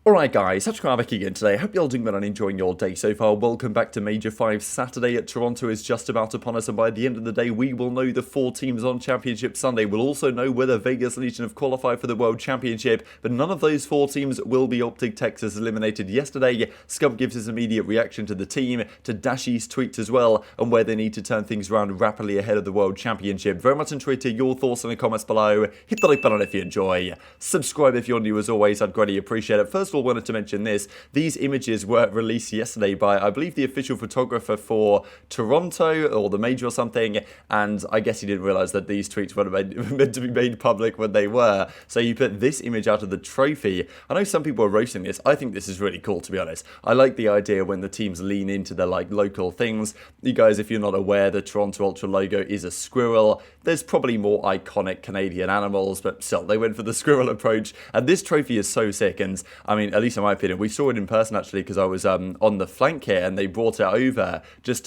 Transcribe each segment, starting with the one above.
Alright guys, TacticalRab again today. Hope you're all doing well and enjoying your day so far. Welcome back to Major 5 Saturday. Toronto is just about upon us, and by the end of the day we will know the 4 teams on Championship Sunday. We'll also know whether Vegas Legion have qualified for the World Championship, but none of those 4 teams will be OpTic Texas eliminated yesterday. Scump gives his immediate reaction to the team, to Dashy's tweets as well, and where they need to turn things around rapidly ahead of the World Championship. Very much enjoyed to your thoughts in the comments below. Hit the like button if you enjoy. Subscribe if you're new as always, I'd greatly appreciate it. First of all, wanted to mention this. These images were released yesterday by, I believe, the official photographer for Toronto or the major or something, and I guess he didn't realize that these tweets were meant to be made public when they were. So you put this image out of the trophy. I know some people are roasting this. I think this is really cool, to be honest. I like the idea when the teams lean into their local things. You guys, if you're not aware, the Toronto Ultra logo is a squirrel. There's probably more iconic Canadian animals, but still, they went for the squirrel approach. And this trophy is so sick, and I mean, at least in my opinion, we saw it in person actually, because I was on the flank here and they brought it over.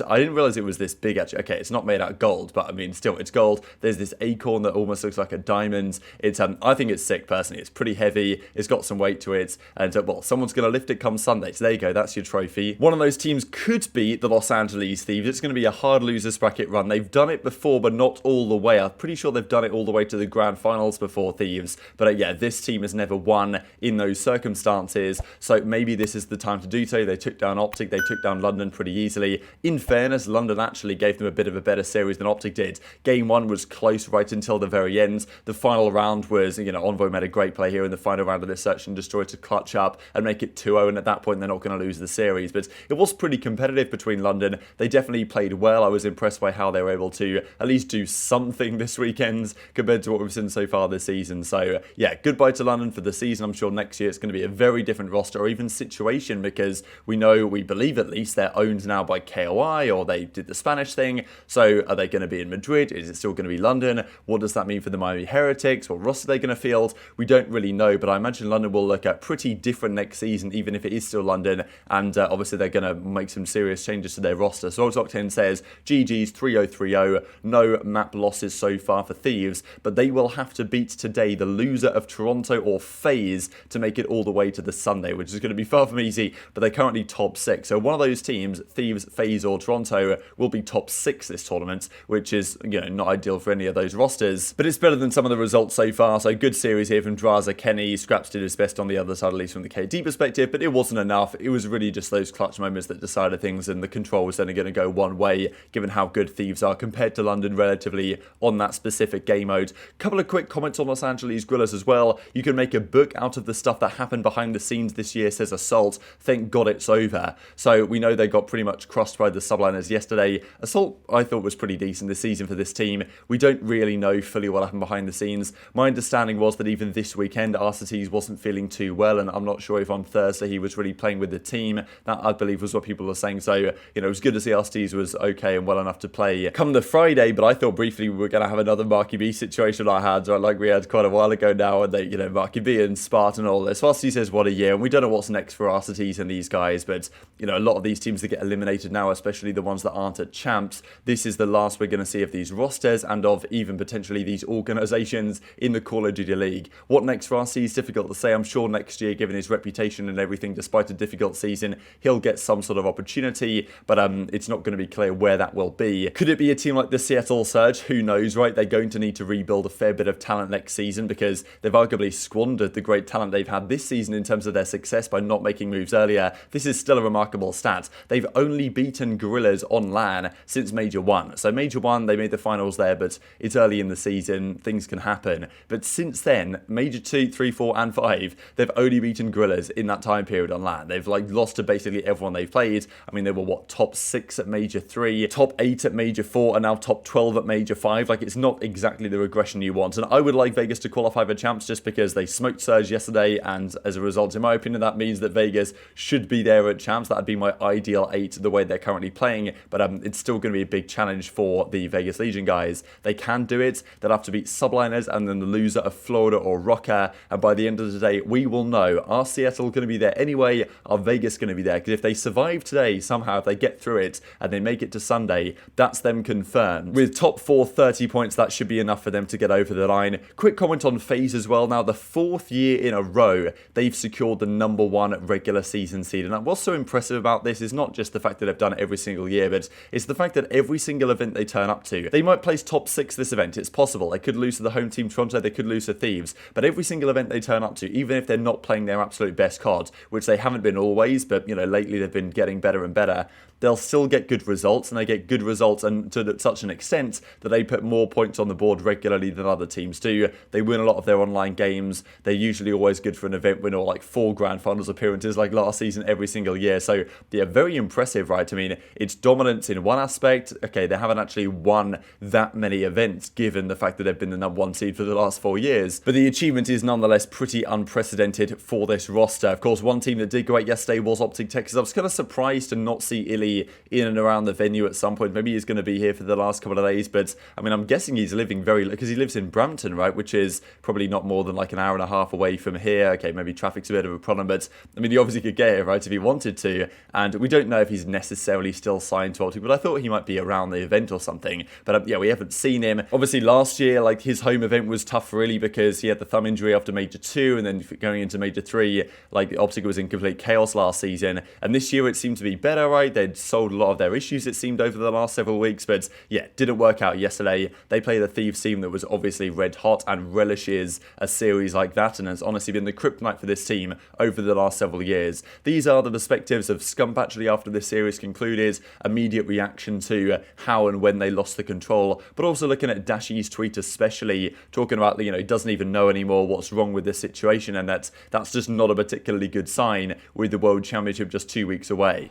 I didn't realize it was this big actually. Okay, it's not made out of gold, but I mean, still, it's gold. There's this acorn that almost looks like a diamond. It's I think it's sick personally. It's pretty heavy. It's got some weight to it, and well, someone's going to lift it come Sunday. So there you go. That's your trophy. One of those teams could be the Los Angeles Thieves. It's going to be a hard losers bracket run. They've done it before, but not all the way. I'm pretty sure they've done it all the way to the grand finals before, Thieves. But yeah, this team has never won in those circumstances. So maybe this is the time to do so. They took down OpTic. They took down London pretty easily. In fairness, London actually gave them a bit of a better series than OpTic did. Game 1 was close right until the very end. The final round was, Envoy made a great play here in the final round of this Search and Destroy to clutch up and make it 2-0, and at that point they're not going to lose the series. But it was pretty competitive between London. They definitely played well. I was impressed by how they were able to at least do something this weekend compared to what we've seen so far this season. So yeah, goodbye to London for the season. I'm sure next year it's going to be a very different roster or even situation, because we believe at least they're owned now by KOI, or they did the Spanish thing. So are they going to be in Madrid? Is it still going to be London? What does that mean for the Miami Heretics? What roster are they going to field? We don't really know, but I imagine London will look at pretty different next season, even if it is still London, and obviously they're going to make some serious changes to their roster. So as Octane says, GG's 3-0-3-0, no map losses so far for Thieves, but they will have to beat today the loser of Toronto or FaZe to make it all the way to the Sunday, which is going to be far from easy, but they're currently top 6. So one of those teams, Thieves, FaZe or Toronto, will be top 6 this tournament, which is, not ideal for any of those rosters. But it's better than some of the results so far. So good series here from Drazah, Kenny. Scraps did his best on the other side, at least from the KD perspective, but it wasn't enough. It was really just those clutch moments that decided things, and the control was then going to go one way, given how good Thieves are compared to London relatively on that specific game mode. Couple of quick comments on Los Angeles Guerrillas as well. You can make a book out of the stuff that happened behind the scenes this year, says Assault. Thank God it's over. So we know they got pretty much crossed by the subliners yesterday. Assault, I thought, was pretty decent this season for this team. We don't really know fully what happened behind the scenes. My understanding was that even this weekend, Arcitys wasn't feeling too well, and I'm not sure if on Thursday he was really playing with the team. That, I believe, was what people were saying. So, it was good to see Arcitys was okay and well enough to play come the Friday, but I thought briefly we were going to have another Marky B situation like we had quite a while ago now, and they, Marky B and Spartan and all this. Arcitys says, what a year, and we don't know what's next for Arcitys and these guys, but, a lot of these teams that get eliminated now, especially the ones that aren't at champs, this is the last we're going to see of these rosters and of even potentially these organisations in the Call of Duty League. What next for RC is difficult to say. I'm sure next year, given his reputation and everything, despite a difficult season, he'll get some sort of opportunity, but it's not going to be clear where that will be. Could it be a team like the Seattle Surge? Who knows, right? They're going to need to rebuild a fair bit of talent next season, because they've arguably squandered the great talent they've had this season in terms of their success by not making moves earlier. This is still a remarkable stat. They've only beaten Guerrillas on LAN since Major 1. So Major 1, they made the finals there, but it's early in the season. Things can happen. But since then, Major 2, 3, 4, and 5, they've only beaten Guerrillas in that time period on LAN. They've lost to basically everyone they've played. I mean, they were top 6 at Major 3, top 8 at Major 4, and now top 12 at Major 5. It's not exactly the regression you want. And I would like Vegas to qualify for champs just because they smoked Surge yesterday, and as a result, in my opinion, that means that Vegas should be there at champs. That'd be my ideal 8 the way they're currently playing, but it's still going to be a big challenge for the Vegas Legion guys. They can do it. They'll have to beat subliners and then the loser of Florida or Rokkr, and by the end of the day, we will know, are Seattle going to be there anyway? Are Vegas going to be there? Because if they survive today, somehow, if they get through it and they make it to Sunday, that's them confirmed. With top 4, 30 points, that should be enough for them to get over the line. Quick comment on FaZe as well. Now, the 4th year in a row, they've secured the #1 regular season seed. And what's so impressive about this is not just the fact that they've done it every single year, but it's the fact that every single event they turn up to, they might place top 6 this event. It's possible. They could lose to the home team Toronto, they could lose to Thieves, but every single event they turn up to, even if they're not playing their absolute best card, which they haven't been always, but lately they've been getting better and better, they'll still get good results, and they get good results and to such an extent that they put more points on the board regularly than other teams do. They win a lot of their online games. They're usually always good for an event win, or like 4 grand finals appearances like last season every single year. So yeah, very impressive, right? I mean, it's dominance in one aspect. Okay, they haven't actually won that many events given the fact that they've been the #1 seed for the last 4 years, but the achievement is nonetheless pretty unprecedented for this roster. Of course, one team that did great yesterday was OpTic T12. I was kind of surprised to not see iLLeY in and around the venue at some point. Maybe he's going to be here for the last couple of days, but I mean, I'm guessing he's living because he lives in Brampton, right, which is probably not more than like an hour and a half away from here. Okay, maybe traffic's a bit of a problem, but I mean, he obviously could get here, right, if he wanted to, and we don't know if he's necessarily still signed to OpTic, but I thought he might be around the event or something, but yeah, we haven't seen him. Obviously, last year, like, his home event was tough, really, because he had the thumb injury after Major 2, and then going into Major 3, like, OpTic was in complete chaos last season, and this year it seemed to be better, right? They'd solved a lot of their issues, it seemed, over the last several weeks, but yeah, didn't work out yesterday. They played a Thieves team that was obviously red hot and relishes a series like that, and has honestly been the kryptonite for this team over the last several years. These are the perspectives of Scump actually after this series concluded, immediate reaction to how and when they lost the control, but also looking at Dashy's tweet especially, talking about, he doesn't even know anymore what's wrong with this situation, and that's just not a particularly good sign with the World Championship just 2 weeks away.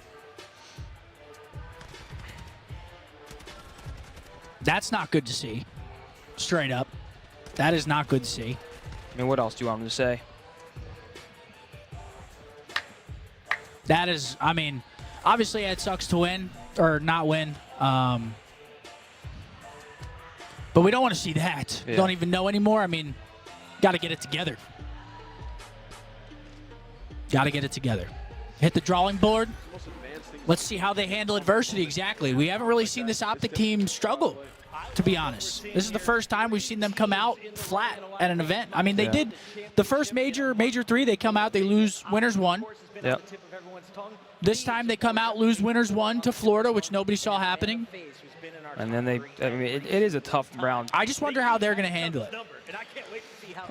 That's not good to see. Straight up. That is not good to see. I mean, what else do you want him to say? That is, I mean, obviously it sucks to win, or not win. But we don't want to see that. Yeah. Don't even know anymore. I mean, got to get it together. Got to get it together. Hit the drawing board. Let's see how they handle adversity exactly. We haven't really seen this OpTic team struggle, to be honest. This is the first time we've seen them come out flat at an event. I mean, they did the first major 3, they come out, they lose winners 1. Yep. This time they come out, lose winners 1 to Florida, which nobody saw happening. And then it is a tough round. I just wonder how they're going to handle it.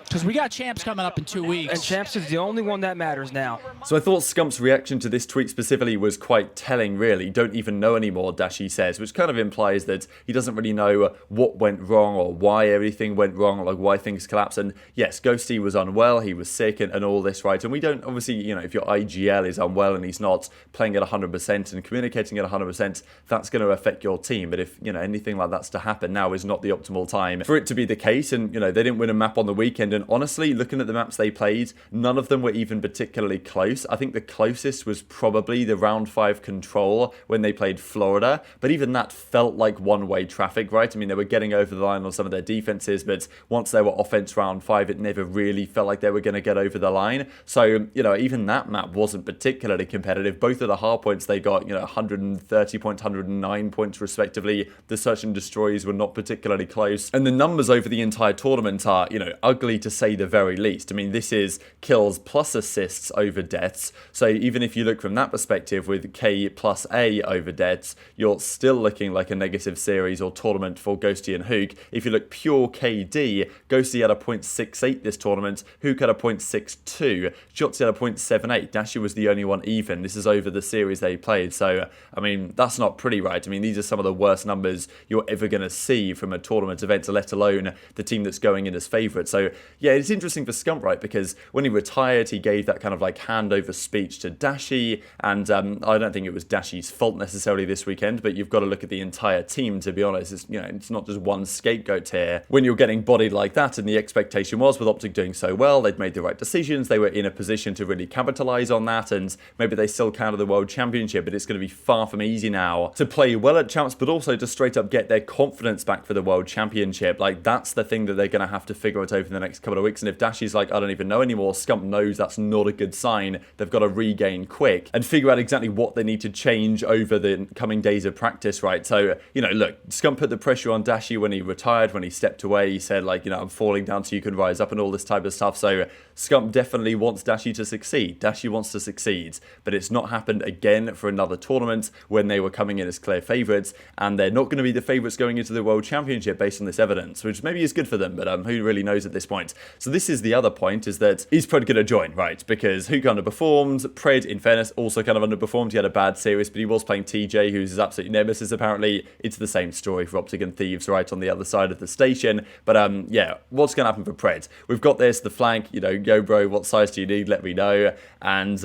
Because we got Champs coming up in 2 weeks. And Champs is the only one that matters now. So I thought Scump's reaction to this tweet specifically was quite telling, really. Don't even know anymore, Dashy says, which kind of implies that he doesn't really know what went wrong or why everything went wrong, or like why things collapsed. And yes, Ghosty was unwell, he was sick and all this, right? And we don't, obviously, if your IGL is unwell and he's not playing at 100% and communicating at 100%, that's going to affect your team. But if, anything like that's to happen, now is not the optimal time for it to be the case. And, they didn't win a map on the weekend. And honestly, looking at the maps they played, none of them were even particularly close. I think the closest was probably the round 5 control when they played Florida, but even that felt like one-way traffic, right? I mean, they were getting over the line on some of their defenses, but once they were offense round 5, it never really felt like they were going to get over the line. So, even that map wasn't particularly competitive. Both of the hard points they got, 130 points, 109 points respectively. The search and destroys were not particularly close. And the numbers over the entire tournament are, ugly to say the very least. I mean, this is kills plus assists over deaths. So even if you look from that perspective with K plus A over deaths, you're still looking like a negative series or tournament for Ghosty and Huke. If you look pure KD, Ghosty had a 0.68 this tournament, Huke had a 0.62, Shotzzy had a 0.78, Dashy was the only one even. This is over the series they played. So, I mean, that's not pretty, right? I mean, these are some of the worst numbers you're ever going to see from a tournament event, let alone the team that's going in as favourite. So, yeah, it's interesting for Scump, right? Because when he retired, he gave that kind of like handover speech to Dashy, and I don't think it was Dashy's fault necessarily this weekend, but you've got to look at the entire team, to be honest. It's, it's not just one scapegoat here. When you're getting bodied like that, and the expectation was with OpTic doing so well, they'd made the right decisions, they were in a position to really capitalise on that, and maybe they still counter the World Championship, but it's going to be far from easy now to play well at Champs, but also to straight up get their confidence back for the World Championship. Like, that's the thing that they're going to have to figure out over the the next couple of weeks. And if Dashy's like, I don't even know anymore, Scump knows that's not a good sign. They've got to regain quick and figure out exactly what they need to change over the coming days of practice, right? So, you know, look, Scump put the pressure on Dashy when he retired, when he stepped away. He said, like, you know, I'm falling down so you can rise up and all this type of stuff. So Scump definitely wants Dashy to succeed. Dashy wants to succeed, but it's not happened again for another tournament when they were coming in as clear favourites, and they're not going to be the favourites going into the World Championship based on this evidence, which maybe is good for them, but who really knows at this point. So this is the other point, is that is Pred going to join, right? Because Huke underperformed, Pred, in fairness, also kind of underperformed. He had a bad series, but he was playing TJ, who's his absolute nemesis apparently. It's the same story for OpTic and Thieves right on the other side of the station. But yeah, what's going to happen for Pred? We've got this, the flank, you know, yo bro, what size do you need? Let me know. And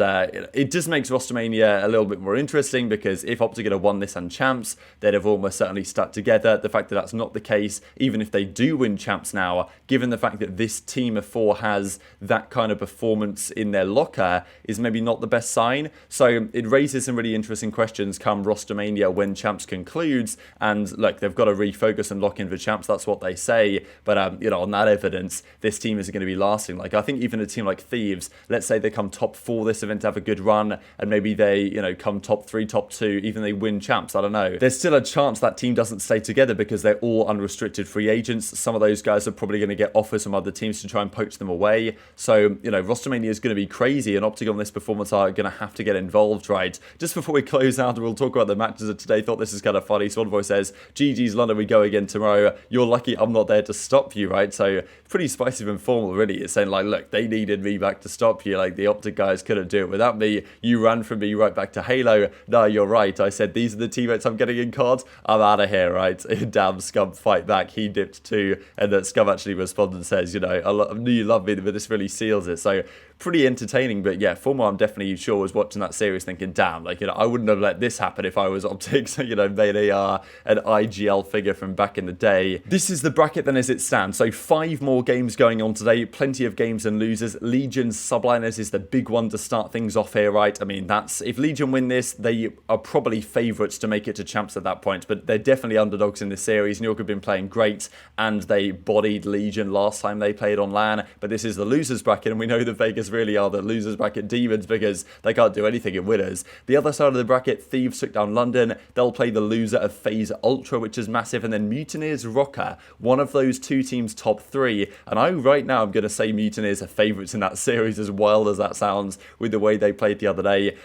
it just makes Rostermania a little bit more interesting, because if OpTic had won this and champs, they'd have almost certainly stuck together. The fact that that's not the case, even if they do win champs now, given the fact that this team of 4 has that kind of performance in their locker, is maybe not the best sign. So it raises some really interesting questions come Rostermania when champs concludes. And look, they've got to refocus and lock in for champs. That's what they say. But you know, on that evidence, this team is going to be lasting. Like, I think even a team like Thieves, let's say they come top 4 this event to have a good run, and maybe they, you know, come top 3, top 2, even they win champs, I don't know. There's still a chance that team doesn't stay together because they're all unrestricted free agents. Some of those guys are probably going to get offers from other teams to try and poach them away. So, you know, Rostermania is going to be crazy, and OpTic on this performance are going to have to get involved, right? Just before we close out, we'll talk about the matches of today. Thought this is kind of funny. So Envoy says, GG's London, we go again tomorrow. You're lucky I'm not there to stop you, right? So pretty spicy and formal, really. It's saying like, look, they needed me back to stop you. Like, the OpTic guys couldn't do it without me. You ran from me right back to Halo. No, you're right. I said, these are the teammates I'm getting in cards. I'm out of here, right? Damn, Scump, fight back. He dipped too. And that Scump actually responded and says, you know, I knew you loved me, but this really seals it. So pretty entertaining. But yeah, FormaL, I'm definitely sure, was watching that series thinking, damn, like, you know, I wouldn't have let this happen if I was OpTic. So, you know, they are an IGL figure from back in the day. This is the bracket then as it stands. So 5 more games going on today. Plenty of games and losers. Legion's Subliners is the big one to start things off here, right? I mean, that's, if Legion win this, they are probably favourites to make it to champs at that point, but they're definitely underdogs in this series. New York have been playing great, and they bodied Legion last time they played on LAN, but this is the losers bracket, and we know the Vegas really are the losers bracket demons because they can't do anything in winners. The other side of the bracket, Thieves took down London. They'll play the loser of FaZe Ultra, which is massive, and then Mutineers Rokkr, one of those 2 teams top 3, and right now I'm going to say Mutineers are favourites in that series, as wild as that sounds with the way they played the other day.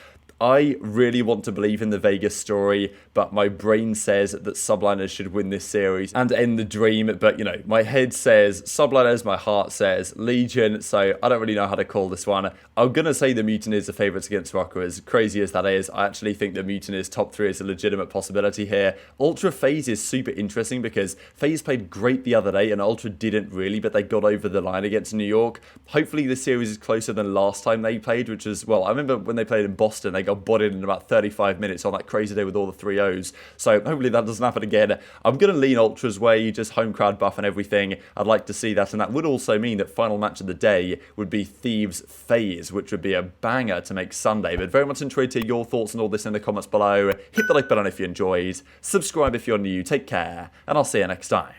I really want to believe in the Vegas story, but my brain says that Subliners should win this series and end the dream. But, you know, my head says Subliners, my heart says Legion, so I don't really know how to call this one. I'm going to say the Mutineers are favourites against Rokkr, as crazy as that is. I actually think the Mutineers top 3 is a legitimate possibility here. Ultra FaZe is super interesting because FaZe played great the other day and Ultra didn't really, but they got over the line against New York. Hopefully this series is closer than last time they played, which was, well, I remember when they played in Boston, they got bodied in about 35 minutes on that crazy day with all the 3-0s. So hopefully that doesn't happen again. I'm going to lean Ultra's way, just home crowd buff and everything. I'd like to see that, and that would also mean that final match of the day would be Thieves FaZe, which would be a banger to make Sunday. But very much enjoyed to hear your thoughts on all this in the comments below. Hit the like button if you enjoyed. Subscribe if you're new. Take care, and I'll see you next time.